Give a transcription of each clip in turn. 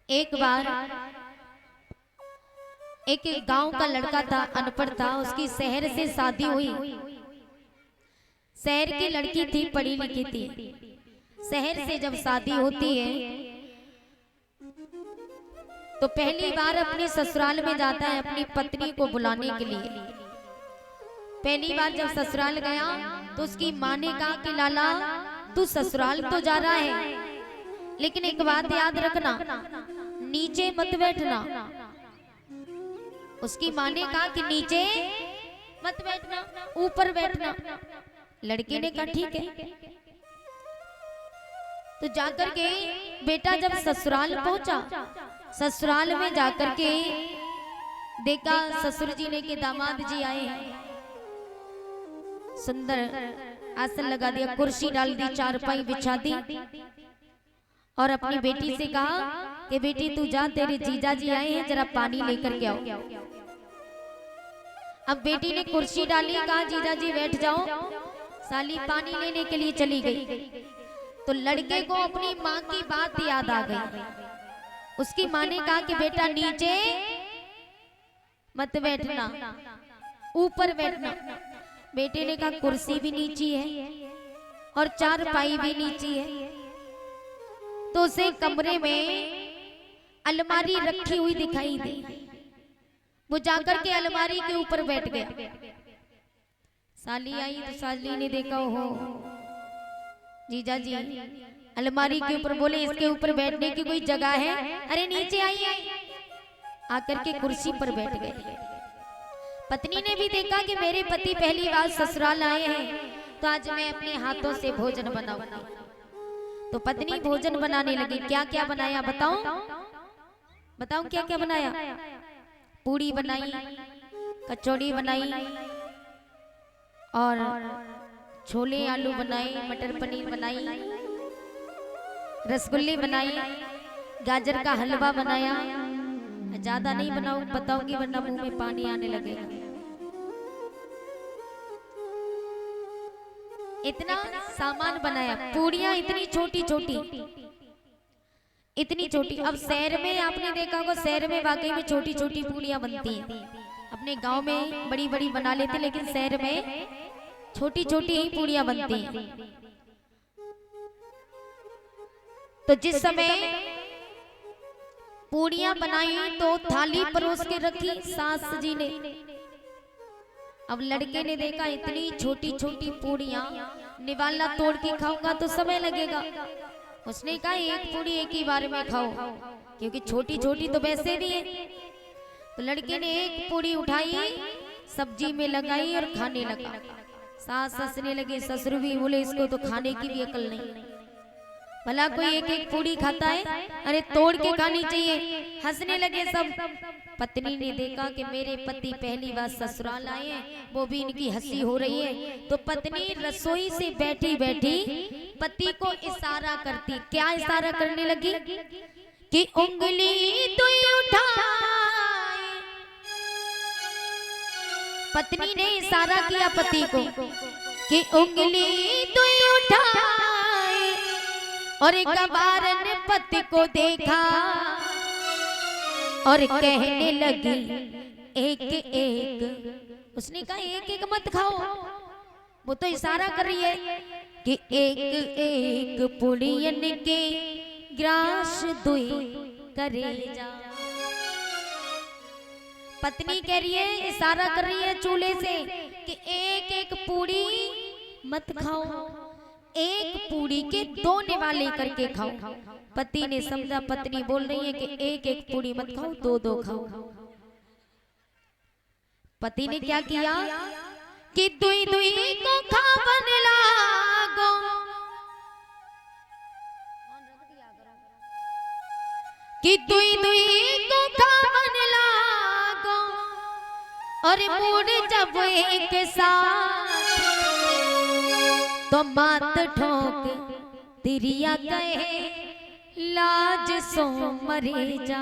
एक बार एक गांव का लड़का था, अनपढ़ था, उसकी शहर से शादी हुई। शहर की लड़की थी, पढ़ी लिखी थी। शहर से जब शादी होती है तो पहली बार अपने ससुराल में जाता है अपनी पत्नी को बुलाने के लिए। पहली बार जब ससुराल गया तो उसकी माँ ने कहा कि लाला तू ससुराल तो जा रहा है, लेकिन एक बात याद रखना, नीचे मत बैठना। उसकी माँ ने कहा कि नीचे मत बैठना, ऊपर बैठना। लड़के ने कहा ठीक है। तो जाकर के बेटा जब ससुराल पहुंचा, ससुराल में जाकर के देखा ससुर जी ने कि दामाद जी आए हैं। सुंदर आसन लगा दिया, कुर्सी डाल दी, चारपाई बिछा दी और अपनी बेटी से कहा कि बेटी तू जा, तेरे जीजा जी आए हैं, जरा पानी लेकर के आओ। अब बेटी ने कुर्सी डाली, कहा जीजा जी बैठ जाओ। साली पानी लेने के लिए चली गई तो लड़के को अपनी माँ की बात याद आ गई। उसकी माँ ने कहा कि बेटा नीचे मत बैठना, ऊपर बैठना। बेटे ने कहा कुर्सी भी नीची है और चारपाई भी नीची है। तो उसे कमरे में अलमारी रखी हुई दिखाई दी। वो जाकर के अलमारी के ऊपर बैठ गया। साली आई तो साली ने देखा, हो जीजा जी अलमारी के ऊपर, बोले इसके ऊपर बैठने की कोई जगह है? अरे नीचे आइए। आकर के कुर्सी पर बैठ गए। पत्नी ने भी देखा कि मेरे पति पहली बार ससुराल आए हैं तो आज मैं अपने हाथों से भोजन बनाऊंगी। तो पत्नी भोजन बनाने लगी। क्या क्या बनाया बताऊं? बताऊं क्या क्या बनाया? पूड़ी बनाई, कचौड़ी बनाई और छोले आलू बनाए, मटर पनीर बनाई, रसगुल्ले बनाई, गाजर का हलवा बनाया। ज्यादा नहीं बताऊंगी वरना मुंह में पानी आने लगेगा। इतना सामान बनाया, पूड़ियां इतनी छोटी छोटी, इतनी छोटी। अब शहर में आपने देखा होगा, शहर में वाकई में छोटी छोटी पूड़ियां बनती हैं। अपने गांव में बड़ी बड़ी बना लेते, लेकिन शहर में छोटी छोटी ही पूड़ियां बनती हैं। तो जिस समय पूड़ियां बनाई तो थाली परोस के रखी सास जी ने। अब लड़के ने देखा इतनी छोटी छोटी पूड़ियां, निवाला तोड़ के खाऊंगा तो समय लगेगा। उसने कहा एक पूड़ी एक ही बार में खाओ, क्योंकि छोटी छोटी तो वैसे भी है। तो लड़के ने एक पूड़ी उठाई, सब्जी में लगाई और खाने लगा। सास हंसने लगे, ससुर भी बोले इसको तो खाने की भी अकल नहीं, भला कोई एक एक पूड़ी खाता है? अरे तोड़ के खानी चाहिए। हंसने लगे सब। पत्नी ने देखा कि मेरे पति पहली बार ससुराल आए हैं, वो भी इनकी हंसी हो रही है। तो पत्नी रसोई से बैठी बैठी पति को इशारा करती। क्या इशारा करने लगी? कि उंगली तू उठाए। पत्नी ने इशारा किया पति को कि उंगली तू उठाए। और एक बार ने पति को देखा और कहने लगी एक एक। उसने कहा एक एक मत खाओ, वो तो इशारा कर रही है कि एक एक पुड़ियन के ग्रास दुई करे जा। पत्नी कह रही है, इशारा कर रही है चूल्हे से कि एक एक पूड़ी मत खाओ, एक पूड़ी के दो निवाले करके खाओ। पति ने समझा पत्नी बोल रही है कि एक एक पूड़ी मत खाओ, दो दो खाओ। पति ने क्या किया कि दुई दुई को खावन लागो। कि दुई दुई को खावन लागो और मुड़ जब एक साथ तो मात ठोक तिरिया कहे लाज सो मरे जा।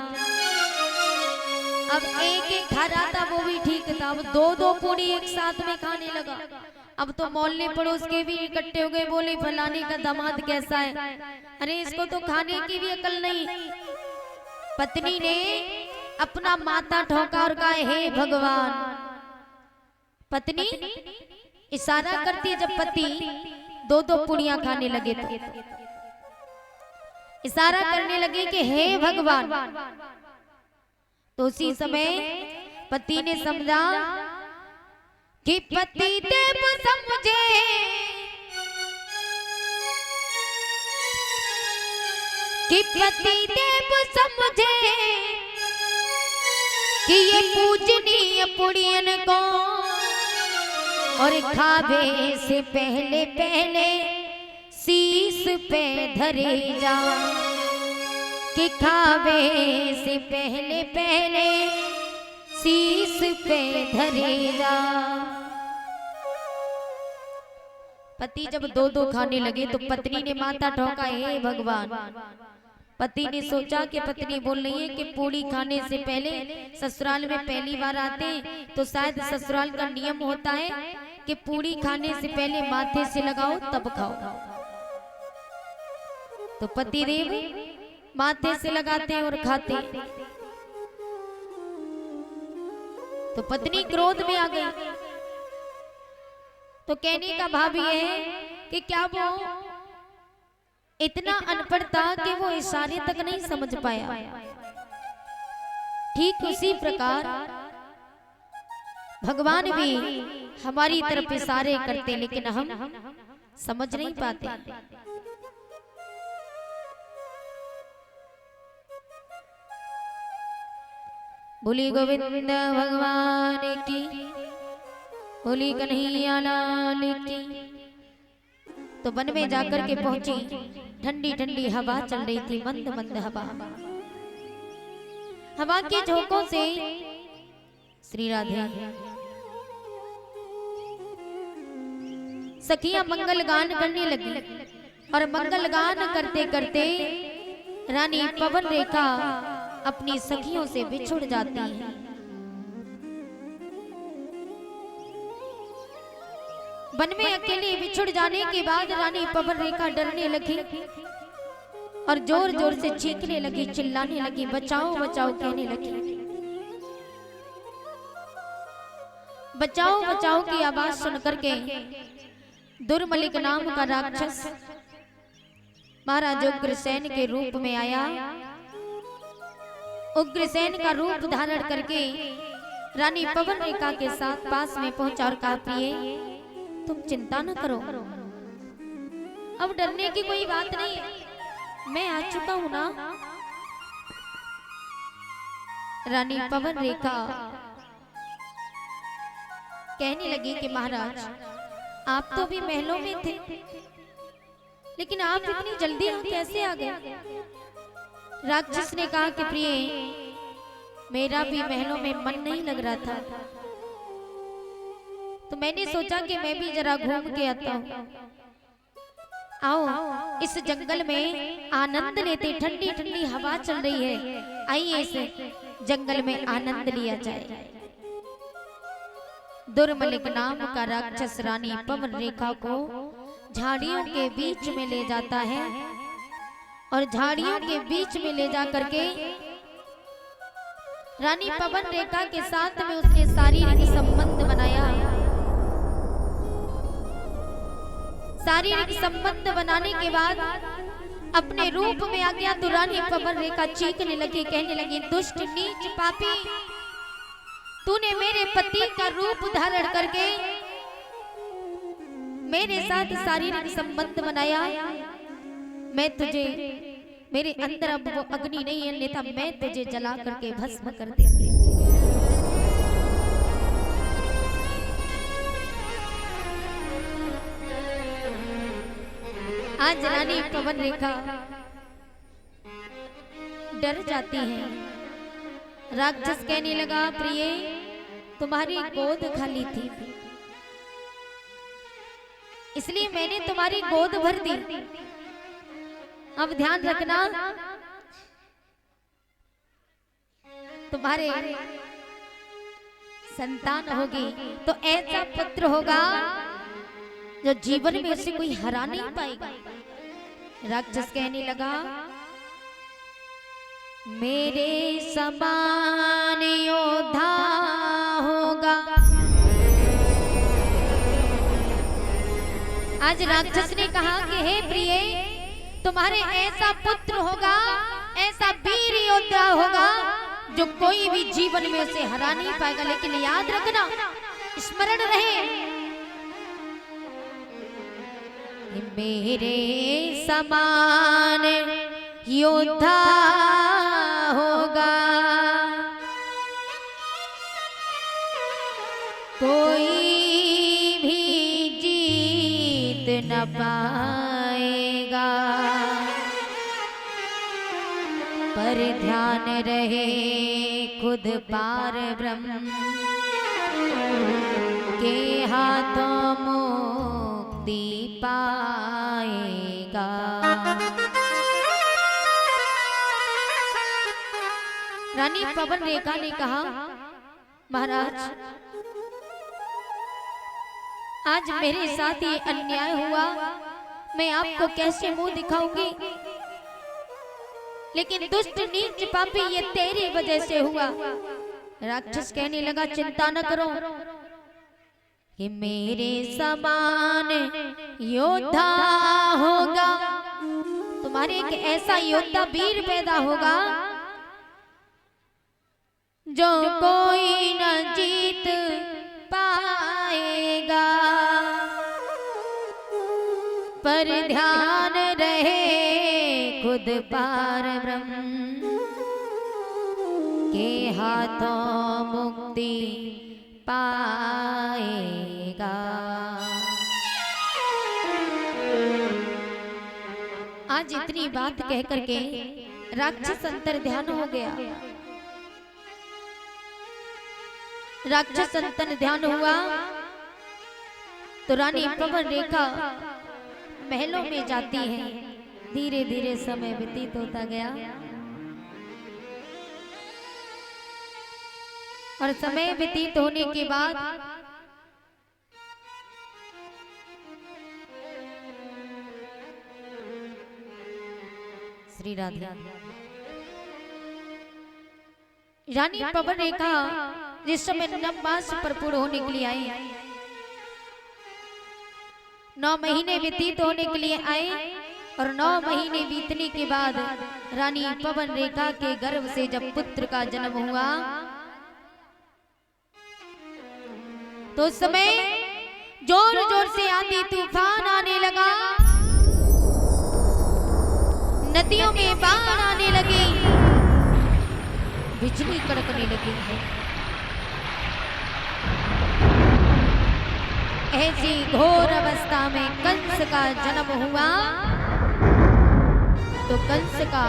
अब एक एक खा रहा था वो भी ठीक था, अब दो दो पूरी एक साथ में खाने लगा। अब तो मोहल्ले पड़ोस के भी इकट्ठे हो गए, बोले फलाने का दामाद कैसा है? अरे इसको तो खाने की भी अकल नहीं। पत्नी ने अपना माथा ठोका और कहा, हे भगवान। पत्नी इशारा करती है, जब पति दो दो पूड़ियां खाने लगे तो इशारा करने लगे कि हे भगवान। तो उसी समय पति ने समझा कि पति देव समझे कि पति देव समझे कि ये पूजनीय पुड़ियन को, और खावे से पहले पहले शीश पे धरे जा, कि खावे से पहले पहले शीश पे धरे जा। पति जब दो दो खाने लगे तो पत्नी ने माथा ठोका, हे भगवान। पति ने सोचा कि पत्नी बोल रही है कि पूड़ी खाने से पहले, ससुराल में पहली बार आते तो शायद ससुराल का नियम होता है कि पूड़ी खाने से पहले माथे से लगाओ तब खाओ। तो पति देव माथे से लगाते और खाते। तो पत्नी क्रोध में आ गई। तो कहने का भाव यह है कि क्या वो इतना अनपढ़ था कि वो इशारे तक नहीं समझ पाया। ठीक उसी प्रकार भगवान भी हमारी तरफ इशारे करते, लेकिन हम समझ नहीं पाते। बोली गोविंद भगवान की, बोली कन्हैया लाल की। तो वन में जाकर के पहुंची। ठंडी ठंडी हवा चल रही थी, मंद मंद हवा। हवा के झोंकों से श्री राधे सखियां मंगल गान करने लगी। और मंगल गान करते करते रानी पवन रेखा अपनी सखियों से बिछुड़ जाती है। वन में अकेले बिछुड़ जाने के बाद रानी पवन रेखा डरने लगी और जोर जोर से चीखने लगी, चिल्लाने लगी, बचाओ बचाओ कहने लगी। बचाओ बचाओ की आवाज सुनकर के दुर्मलिक नाम का राक्षस महाराज उग्रसेन के रूप में आया। उग्रसेन का रूप धारण करके रानी पवन रेखा के साथ पास में पहुंचा और कहा, प्रिय तुम चिंता न करो, अब डरने की कोई बात नहीं है, मैं आ चुका हूं ना। रानी पवन रेखा कहने लगी कि महाराज आप तो भी महलों में थे, लेकिन आप इतनी जल्दी कैसे आ गए? राक्षस ने कहा कि प्रिय मेरा भी महलों में मन नहीं लग रहा था, तो मैंने सोचा कि मैं भी जरा घूम के आता हूँ। आओ इस जंगल में आनंद लेते, ठंडी ठंडी हवा चल रही है, आइए इस जंगल में आनंद लिया जाए। दुर्मलिक नाम का राक्षस रानी पवन रेखा को झाड़ियों के बीच में ले जाता है और झाड़ियों के बीच में ले जा करके रानी पवन रेखा के साथ में उसने शारीरिक संबंध बनाया। शारीरिक संबंध बनाने के बाद अपने रूप में आ गया तो रानी पवन रेखा चीखने लगी, कहने लगी, दुष्ट नीच पापी, तूने मेरे पति का रूप धारण करके मेरे साथ शारीरिक संबंध बनाया। मैं तुझे, मेरे अंदर अब वो अग्नि नहीं है, अन्यथा मैं तुझे जला करके भस्म कर देती। आज रानी पवन रेखा डर जाती है। राक्षस कहने लगा, प्रिय तुम्हारी गोद खाली थी, इसलिए मैंने तुम्हारी गोद भर दी। अब ध्यान रखना, तुम्हारे संतान होगी तो ऐसा पुत्र होगा जो जीवन में उसे कोई हरा नहीं पाएगा। राक्षस कहने लगा मेरे समान योद्धा होगा। आज राक्षस ने कहा कि हे प्रिय, तुम्हारे ऐसा पुत्र होगा, ऐसा वीर योद्धा होगा जो कोई भी जीवन में उसे हरा नहीं पाएगा। लेकिन याद रखना, स्मरण रहे, मेरे समान योद्धा होगा, कोई भी जीत न पाएगा। पर ध्यान रहे खुद पार ब्रह्म के हाथों मुक्ति पाएगा। रानी पवन रेखा ने कहा, महाराज आज मेरे साथ ये अन्याय हुआ, मैं आपको कैसे मुंह दिखाऊंगी, लेकिन दुष्ट नीच पापी ये तेरी वजह से हुआ। राक्षस कहने लगा, चिंता न करो कि मेरे समान योद्धा होगा, तुम्हारे एक ऐसा योद्धा वीर पैदा होगा जो कोई न जीत पाएगा। पर ध्यान रहे खुद पार ब्रह्म के हाथों मुक्ति पाएगा। आज इतनी बात कह करके राक्षस अंतर ध्यान हो गया। राक्षस अंतर ध्यान हुआ तो रानी पवन रेखा महलों में जाती है। धीरे धीरे समय व्यतीत होता गया और समय व्यतीत होने के बाद श्री राधा रानी पवन रेखा जिस समय नवमास पर पूर्ण होने के लिए आई, 9 महीने व्यतीत होने के लिए आए और 9 महीने बीतने के बाद रानी पवन रेखा के गर्भ से जब पुत्र का जन्म हुआ तो उस समय जोर जोर से आंधी तूफान आने लगा, नदियों में बाढ़ आने लगी, बिजली कड़कने लगी। ऐसी घोर अवस्था में कंस का जन्म हुआ तो कंस का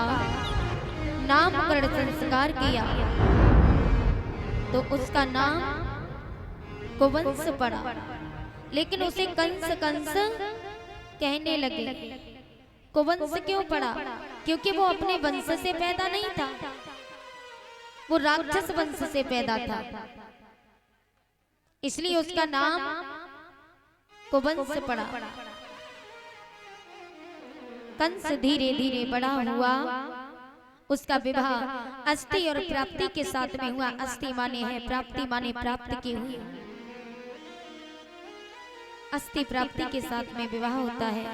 नामकरण संस्कार किया तो उसका नाम कुवंश पड़ा। लेकिन उसे कंस कंस कहने लगे। कुवंश क्यों पड़ा? क्योंकि वो अपने वंश से पैदा नहीं था, वो राक्षस वंश से पैदा था, इसलिए उसका नाम कुवंश पड़ा। कंस धीरे धीरे बड़ा हुआ, उसका विवाह अस्थि और प्राप्ति के साथ में हुआ। अस्थि माने है प्राप्ति माने प्राप्त की हुई। अस्थि प्राप्ति के साथ में विवाह होता है।